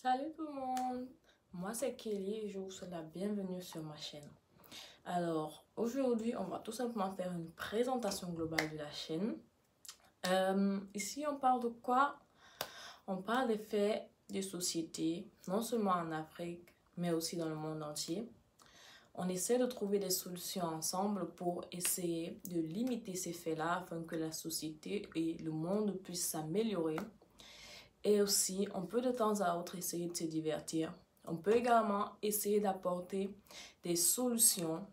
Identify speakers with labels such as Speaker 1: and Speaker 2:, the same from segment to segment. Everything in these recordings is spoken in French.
Speaker 1: Salut tout le monde, moi c'est Kelly et je vous souhaite la bienvenue sur ma chaîne. Alors aujourd'hui on va tout simplement faire une présentation globale de la chaîne. Ici on parle de quoi? On parle des faits de société, non seulement en Afrique mais aussi dans le monde entier. On essaie de trouver des solutions ensemble pour essayer de limiter ces faits-là afin que la société et le monde puissent s'améliorer. Et aussi, on peut de temps à autre essayer de se divertir. On peut également essayer d'apporter des solutions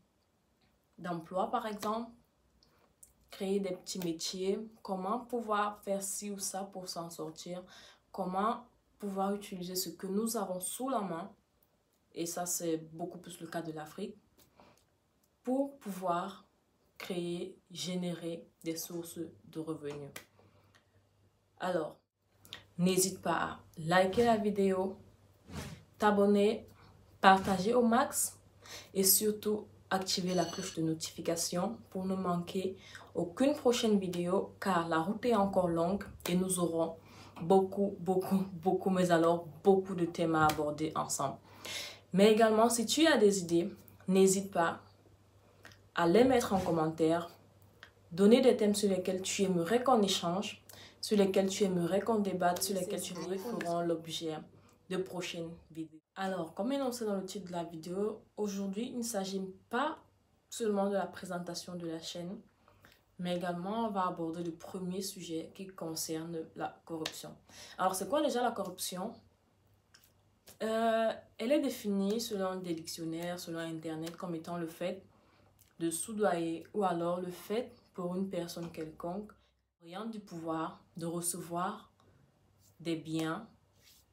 Speaker 1: d'emploi, par exemple, créer des petits métiers, comment pouvoir faire ci ou ça pour s'en sortir, comment pouvoir utiliser ce que nous avons sous la main, et ça c'est beaucoup plus le cas de l'Afrique, pour pouvoir créer, générer des sources de revenus. Alors, n'hésite pas à liker la vidéo, t'abonner, partager au max et surtout activer la cloche de notification pour ne manquer aucune prochaine vidéo car la route est encore longue et nous aurons beaucoup de thèmes à aborder ensemble. Mais également, si tu as des idées, n'hésite pas à les mettre en commentaire, donner des thèmes sur lesquels tu aimerais qu'on échange, sur lesquels tu aimerais qu'on débatte, sur lesquels tu aimerais qu'on feront l'objet de prochaines vidéos. Alors, comme énoncé dans le titre de la vidéo, aujourd'hui, il ne s'agit pas seulement de la présentation de la chaîne, mais également, on va aborder le premier sujet qui concerne la corruption. Alors, c'est quoi déjà la corruption? Elle est définie selon des dictionnaires, selon Internet, comme étant le fait de soudoyer ou alors le fait pour une personne quelconque ayant du pouvoir de recevoir des biens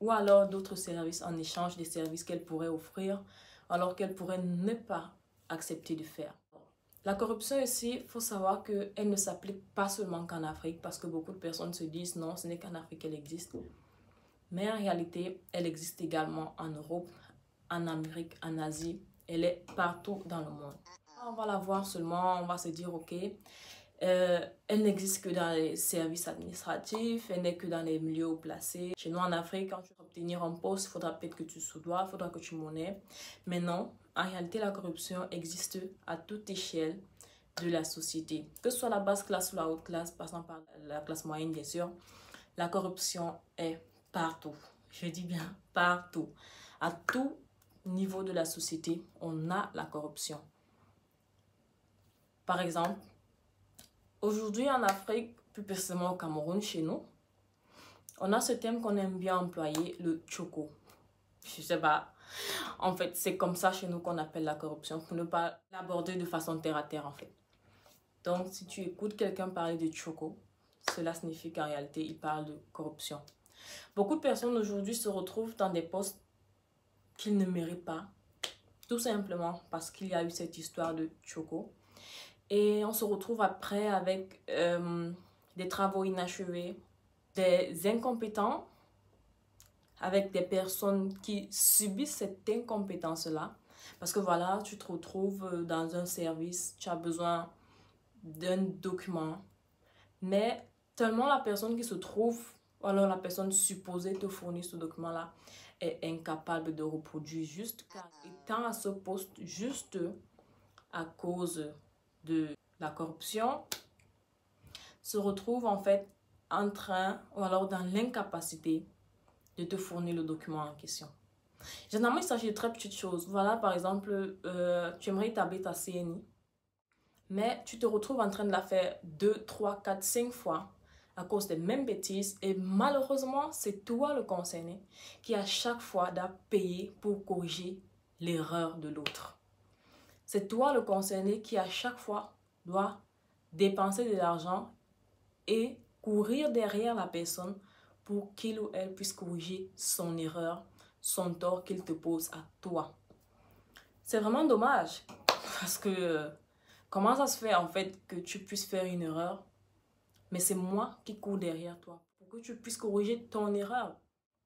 Speaker 1: ou alors d'autres services en échange des services qu'elle pourrait offrir alors qu'elle pourrait ne pas accepter de faire. La corruption ici, il faut savoir qu'elle ne s'applique pas seulement qu'en Afrique parce que beaucoup de personnes se disent non, ce n'est qu'en Afrique qu'elle existe. Mais en réalité, elle existe également en Europe, en Amérique, en Asie. Elle est partout dans le monde. On va la voir seulement, on va se dire ok, elle n'existe que dans les services administratifs, elle n'est que dans les milieux haut placés. Chez nous en Afrique, quand tu veux obtenir un poste, il faudra peut-être que tu soudoies, il faudra que tu monnaies. Mais non, en réalité, la corruption existe à toute échelle de la société. Que ce soit la basse classe ou la haute classe, passant par la classe moyenne, bien sûr, la corruption est partout. Je dis bien partout. À tout niveau de la société, on a la corruption. Par exemple, aujourd'hui en Afrique, plus précisément au Cameroun, chez nous, on a ce thème qu'on aime bien employer, le choco. Je sais pas, en fait, c'est comme ça chez nous qu'on appelle la corruption, pour ne pas l'aborder de façon terre à terre en fait. Donc, si tu écoutes quelqu'un parler de choco, cela signifie qu'en réalité, il parle de corruption. Beaucoup de personnes aujourd'hui se retrouvent dans des postes qu'ils ne méritent pas, tout simplement parce qu'il y a eu cette histoire de choco. Et on se retrouve après avec des travaux inachevés, des incompétents, avec des personnes qui subissent cette incompétence-là. Parce que voilà, tu te retrouves dans un service, tu as besoin d'un document, mais tellement la personne qui se trouve, ou alors la personne supposée te fournir ce document-là, est incapable de reproduire juste car étant à ce poste juste à cause de la corruption, se retrouve en fait en train ou alors dans l'incapacité de te fournir le document en question. Généralement, il s'agit de très petites choses. Voilà, par exemple, tu aimerais établir ta CNI, mais tu te retrouves en train de la faire 2, 3, 4, 5 fois à cause des mêmes bêtises et malheureusement, c'est toi le concerné qui à chaque fois doit payer pour corriger l'erreur de l'autre. C'est toi le concerné qui à chaque fois doit dépenser de l'argent et courir derrière la personne pour qu'il ou elle puisse corriger son erreur, son tort qu'il te pose à toi. C'est vraiment dommage parce que comment ça se fait en fait que tu puisses faire une erreur, mais c'est moi qui cours derrière toi pour que tu puisses corriger ton erreur.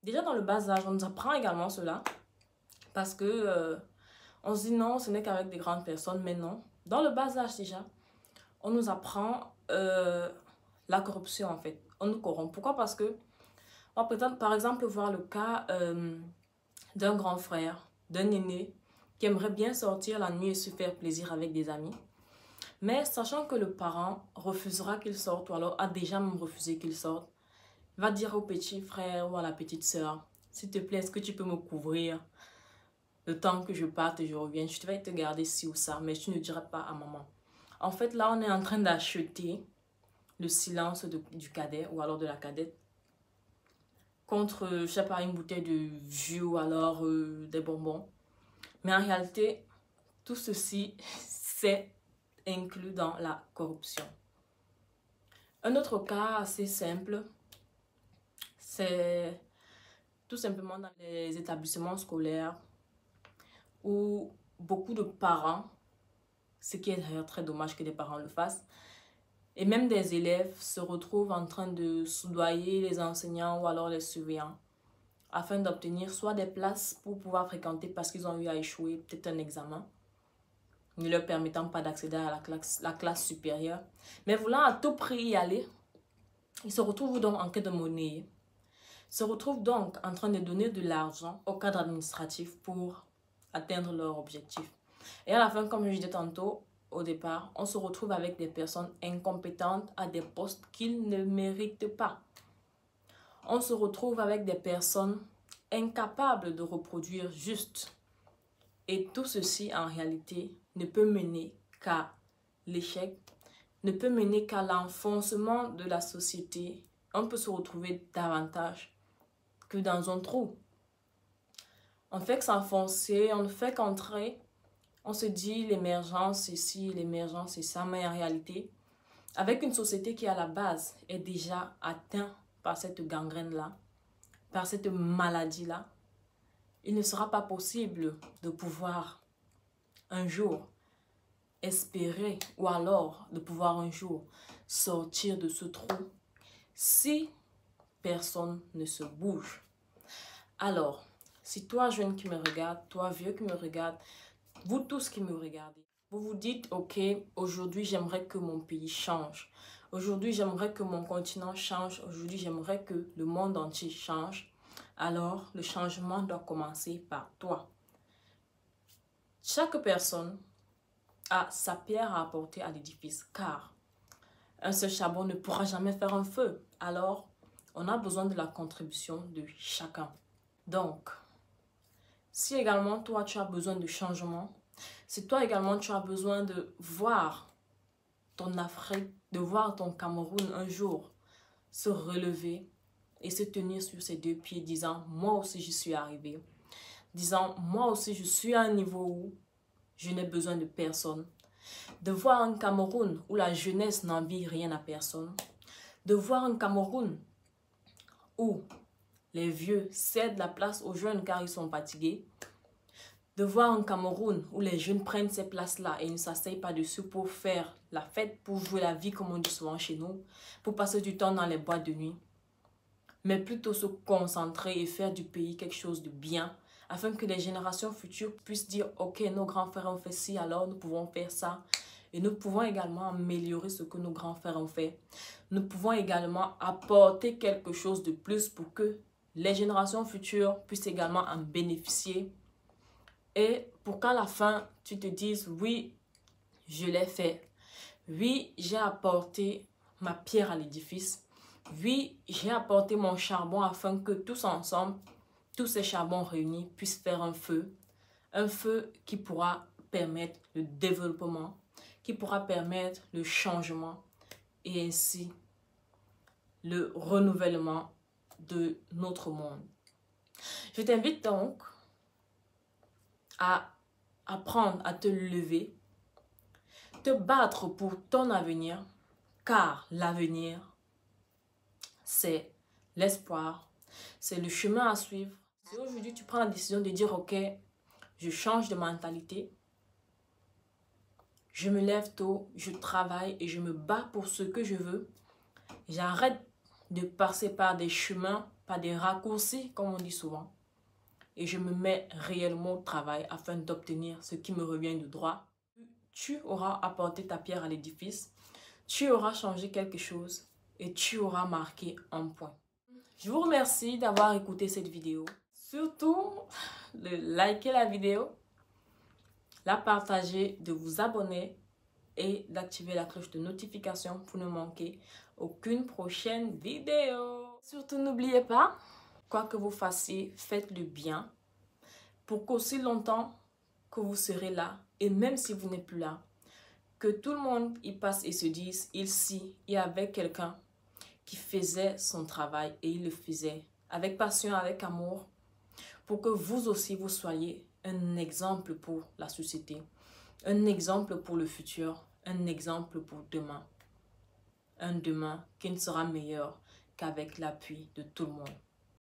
Speaker 1: Déjà dans le bas âge, on nous apprend également cela parce que on se dit non, ce n'est qu'avec des grandes personnes, mais non. Dans le bas âge déjà, on nous apprend la corruption en fait. On nous corrompt. Pourquoi? Parce que on peut par exemple voir le cas d'un grand frère, d'un aîné qui aimerait bien sortir la nuit et se faire plaisir avec des amis. Mais sachant que le parent refusera qu'il sorte ou alors a déjà même refusé qu'il sorte, va dire au petit frère ou à la petite sœur, s'il te plaît, est-ce que tu peux me couvrir le temps que je parte et je revienne, je vais te garder ci ou ça, mais tu ne diras pas à maman. En fait, là, on est en train d'acheter le silence du cadet ou alors de la cadette contre, je sais pas, une bouteille de jus ou alors des bonbons. Mais en réalité, tout ceci, c'est inclus dans la corruption. Un autre cas assez simple, c'est tout simplement dans les établissements scolaires où beaucoup de parents, ce qui est d'ailleurs très dommage que des parents le fassent, et même des élèves se retrouvent en train de soudoyer les enseignants ou alors les surveillants afin d'obtenir soit des places pour pouvoir fréquenter parce qu'ils ont eu à échouer peut-être un examen, ne leur permettant pas d'accéder à la classe supérieure. Mais voulant à tout prix y aller, ils se retrouvent donc en quête de monnaie. Se retrouvent donc en train de donner de l'argent au cadre administratif pour atteindre leur objectif. Et à la fin, comme je disais tantôt, au départ, on se retrouve avec des personnes incompétentes à des postes qu'ils ne méritent pas. On se retrouve avec des personnes incapables de reproduire juste. Et tout ceci, en réalité, ne peut mener qu'à l'échec, ne peut mener qu'à l'enfoncement de la société. On peut se retrouver davantage que dans un trou. On fait que s'enfoncer, on ne fait qu'entrer. On se dit l'émergence c'est ci, l'émergence c'est ça, mais en réalité, avec une société qui à la base est déjà atteinte par cette gangrène-là, par cette maladie-là, il ne sera pas possible de pouvoir un jour espérer ou alors de pouvoir un jour sortir de ce trou si personne ne se bouge. Alors, si toi jeune qui me regarde, toi vieux qui me regarde, vous tous qui me regardez, vous vous dites, ok, aujourd'hui j'aimerais que mon pays change. Aujourd'hui j'aimerais que mon continent change. Aujourd'hui j'aimerais que le monde entier change. Alors le changement doit commencer par toi. Chaque personne a sa pierre à apporter à l'édifice car un seul charbon ne pourra jamais faire un feu. Alors on a besoin de la contribution de chacun. Donc, si également toi tu as besoin de changement, si toi également tu as besoin de voir ton Afrique, de voir ton Cameroun un jour se relever et se tenir sur ses deux pieds disant moi aussi j'y suis arrivé, disant moi aussi je suis à un niveau où je n'ai besoin de personne, de voir un Cameroun où la jeunesse n'envie rien à personne, de voir un Cameroun où les vieux cèdent la place aux jeunes car ils sont fatigués, de voir un Cameroun où les jeunes prennent ces places-là et ne s'asseyent pas dessus pour faire la fête, pour jouer la vie comme on dit souvent chez nous, pour passer du temps dans les boîtes de nuit, mais plutôt se concentrer et faire du pays quelque chose de bien, afin que les générations futures puissent dire « Ok, nos grands frères ont fait ci, alors nous pouvons faire ça. » Et nous pouvons également améliorer ce que nos grands frères ont fait. Nous pouvons également apporter quelque chose de plus pour que les générations futures puissent également en bénéficier. Et pour qu'à la fin, tu te dises, oui, je l'ai fait. Oui, j'ai apporté ma pierre à l'édifice. Oui, j'ai apporté mon charbon afin que tous ensemble, tous ces charbons réunis puissent faire un feu qui pourra permettre le développement, qui pourra permettre le changement et ainsi le renouvellement de notre monde. Je t'invite donc à apprendre à te lever, te battre pour ton avenir, car l'avenir, c'est l'espoir, c'est le chemin à suivre. Si aujourd'hui tu prends la décision de dire, ok, je change de mentalité, je me lève tôt, je travaille et je me bats pour ce que je veux, j'arrête de passer par des chemins, par des raccourcis, comme on dit souvent, et je me mets réellement au travail afin d'obtenir ce qui me revient de droit. Tu auras apporté ta pierre à l'édifice, tu auras changé quelque chose et tu auras marqué un point. Je vous remercie d'avoir écouté cette vidéo. Surtout, de liker la vidéo, la partager, de vous abonner et d'activer la cloche de notification pour ne manquer aucune prochaine vidéo. Surtout n'oubliez pas, quoi que vous fassiez, faites le bien pour qu'aussi longtemps que vous serez là et même si vous n'êtes plus là, que tout le monde y passe et se dise, ici, il y avait quelqu'un qui faisait son travail et il le faisait avec passion, avec amour, pour que vous aussi vous soyez un exemple pour la société, un exemple pour le futur, un exemple pour demain. Un demain qui ne sera meilleur qu'avec l'appui de tout le monde.